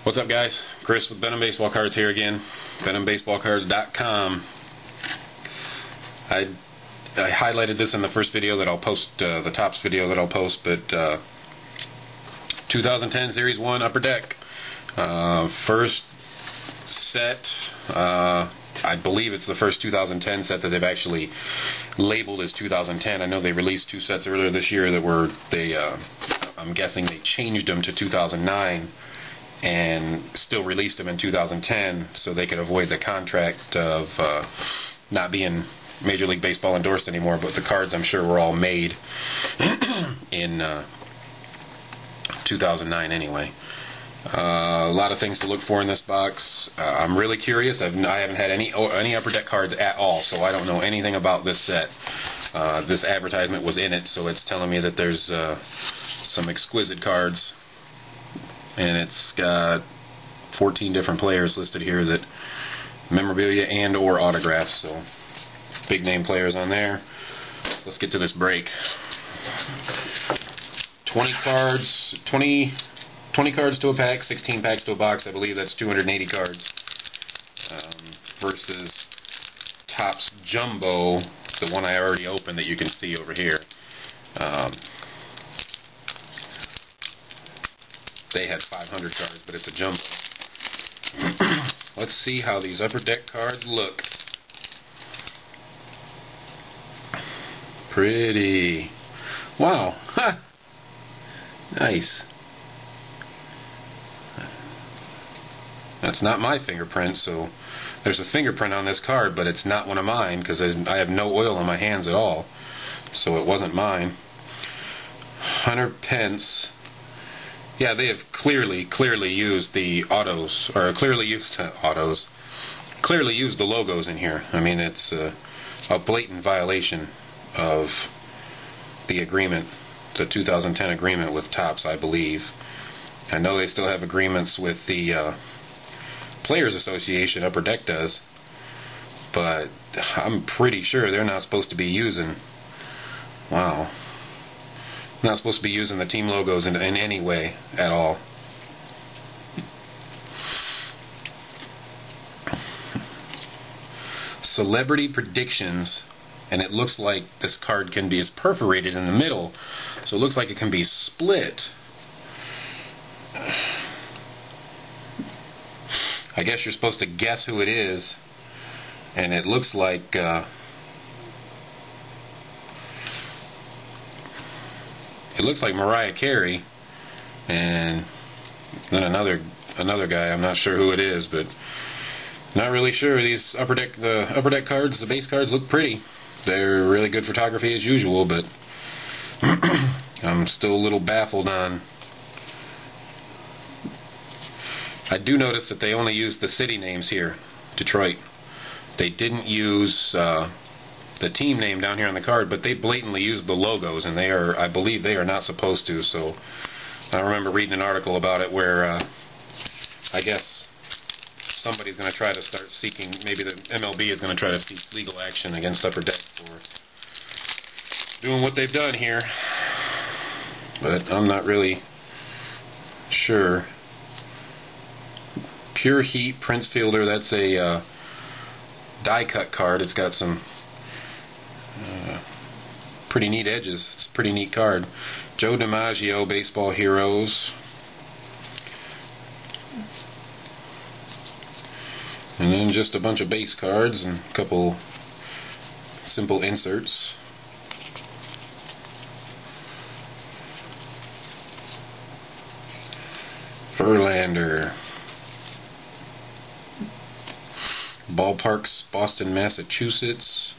What's up, guys? Chris with Benham Baseball Cards here again. BenhamBaseballCards.com. I highlighted this in the first video that I'll post, the Topps video that I'll post, but 2010 Series 1 Upper Deck. First set, I believe it's the first 2010 set that they've actually labeled as 2010. I know they released two sets earlier this year that were, I'm guessing they changed them to 2009 and still released them in 2010 so they could avoid the contract of not being Major League Baseball endorsed anymore, but the cards I'm sure were all made in 2009 anyway. A lot of things to look for in this box. I'm really curious. I haven't had any Upper Deck cards at all, so I don't know anything about this set. This advertisement was in it, so it's telling me that there's some exquisite cards, and it's got 14 different players listed here, that memorabilia and or autographs, so big name players on there. Let's get to this break. 20 cards to a pack, 16 packs to a box. I believe that's 280 cards. Versus Topps Jumbo, the one I already opened that you can see over here. They had 500 cards, but it's a jumbo. Let's see how these Upper Deck cards look. Pretty. Wow. Ha! Nice. That's not my fingerprint, so there's a fingerprint on this card, but it's not one of mine because I have no oil on my hands at all, so it wasn't mine. Hunter Pence. Yeah, they have clearly used the autos, or clearly used the logos in here. I mean, it's a blatant violation of the agreement, the 2010 agreement with Topps, I believe. I know they still have agreements with the Players Association, Upper Deck does, but I'm pretty sure they're not supposed to be using, wow, not supposed to be using the team logos in any way at all. Celebrity Predictions, and it looks like this card can be perforated in the middle, so it looks like it can be split. I guess you're supposed to guess who it is, and it looks like Mariah Carey, and then another guy. I'm not sure who it is, but not really sure. These the Upper Deck cards, the base cards, look pretty. They're really good photography as usual, but I'm still a little baffled on. I do notice that they only used the city names here, Detroit. They didn't use the team name down here on the card, but they blatantly used the logos, and they are, I believe, they are not supposed to. So I remember reading an article about it where I guess somebody's going to try to start seeking, maybe the MLB is going to try to seek legal action against Upper Deck for doing what they've done here, but I'm not really sure. Pure Heat Prince Fielder, that's a die cut card. It's got some pretty neat edges. It's a pretty neat card. Joe DiMaggio Baseball Heroes. And then just a bunch of base cards and a couple simple inserts. Verlander. Ballparks, Boston, Massachusetts.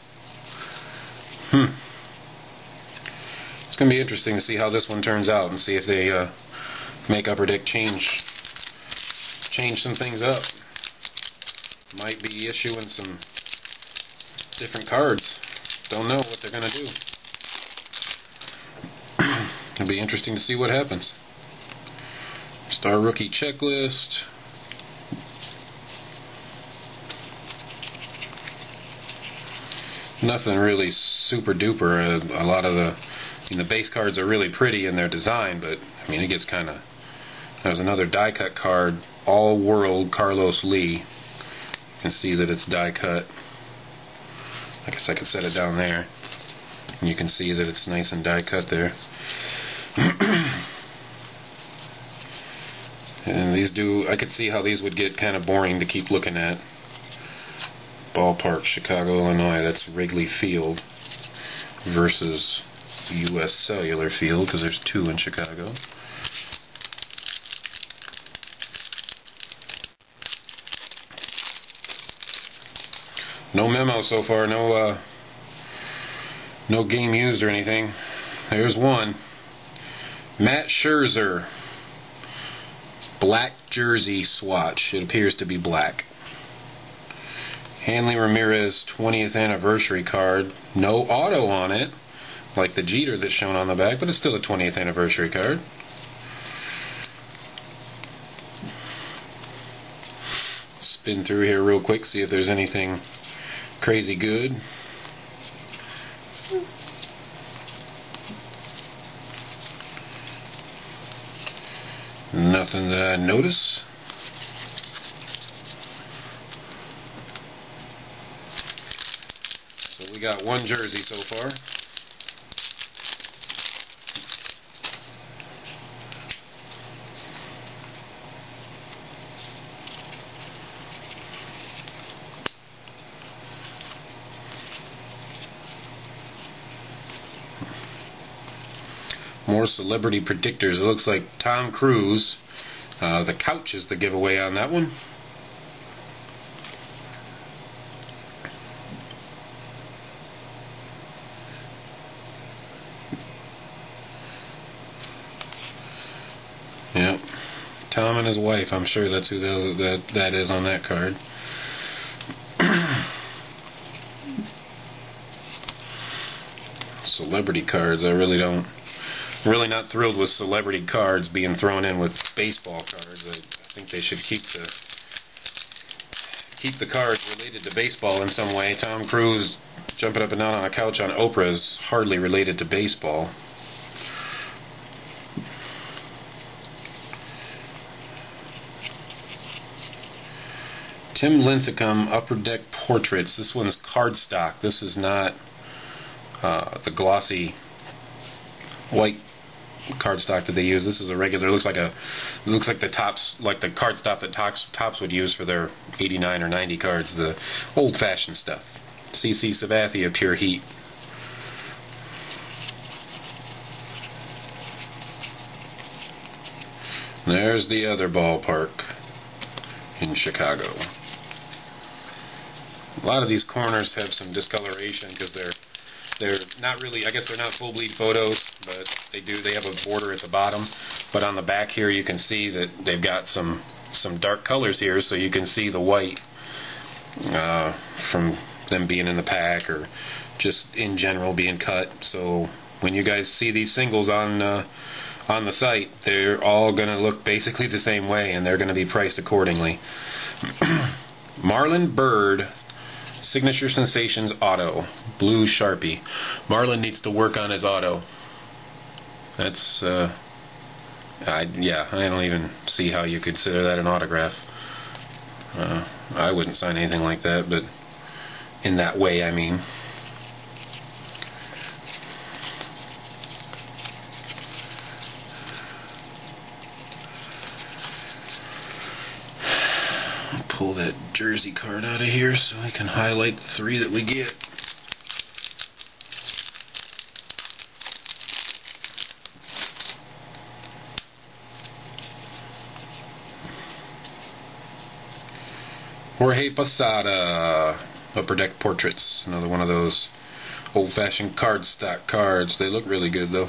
It's going to be interesting to see how this one turns out, and see if they make Upper Deck change some things up. Might be issuing some different cards. Don't know what they're going to do. It'll be interesting to see what happens. Star Rookie Checklist. Nothing really super duper. A lot of the base cards are really pretty in their design, but I mean, it gets kind of. There's another die cut card All-World Carlos Lee. You can see that it's die cut. I guess I can set it down there. And you can see that it's nice and die cut there. And these I could see how these would get kind of boring to keep looking at. Ballpark, Chicago, Illinois. That's Wrigley Field versus U.S. Cellular Field, because there's two in Chicago. No memo so far, no game used or anything. There's one. Matt Scherzer. Black jersey swatch. It appears to be black. Hanley Ramirez 20th anniversary card. No auto on it, like the Jeter that's shown on the back, but it's still a 20th anniversary card. Spin through here real quick, see if there's anything crazy good. Nothing that I notice. So we got one jersey so far. More celebrity predictors. It looks like Tom Cruise. The couch is the giveaway on that one. Yep. Tom and his wife. I'm sure that's who that is on that card. Celebrity cards. I really don't. Really not thrilled with celebrity cards being thrown in with baseball cards. I think they should keep the cards related to baseball in some way. Tom Cruise jumping up and down on a couch on Oprah is hardly related to baseball. Tim Lincecum Upper Deck Portraits. This one's cardstock. This is not the glossy white cardstock that they use. This is a regular. It looks like the tops, like the cardstock that Topps would use for their 89 or 90 cards, the old-fashioned stuff. CC Sabathia Pure Heat. There's the other ballpark in Chicago. A lot of these corners have some discoloration because they're not really, I guess they're not full bleed photos, but they have a border at the bottom. But on the back here you can see that they've got some dark colors here, so you can see the white from them being in the pack or just in general being cut. So when you guys see these singles on the site, they're all going to look basically the same way, and they're going to be priced accordingly. Marlon Byrd Signature Sensations Auto, blue Sharpie. Marlon needs to work on his auto. That's, I don't even see how you consider that an autograph. I wouldn't sign anything like that, but in that way, I mean. Pull that jersey card out of here so I can highlight the three that we get. Jorge Posada, Upper Deck Portraits, another one of those old-fashioned cardstock cards. They look really good though.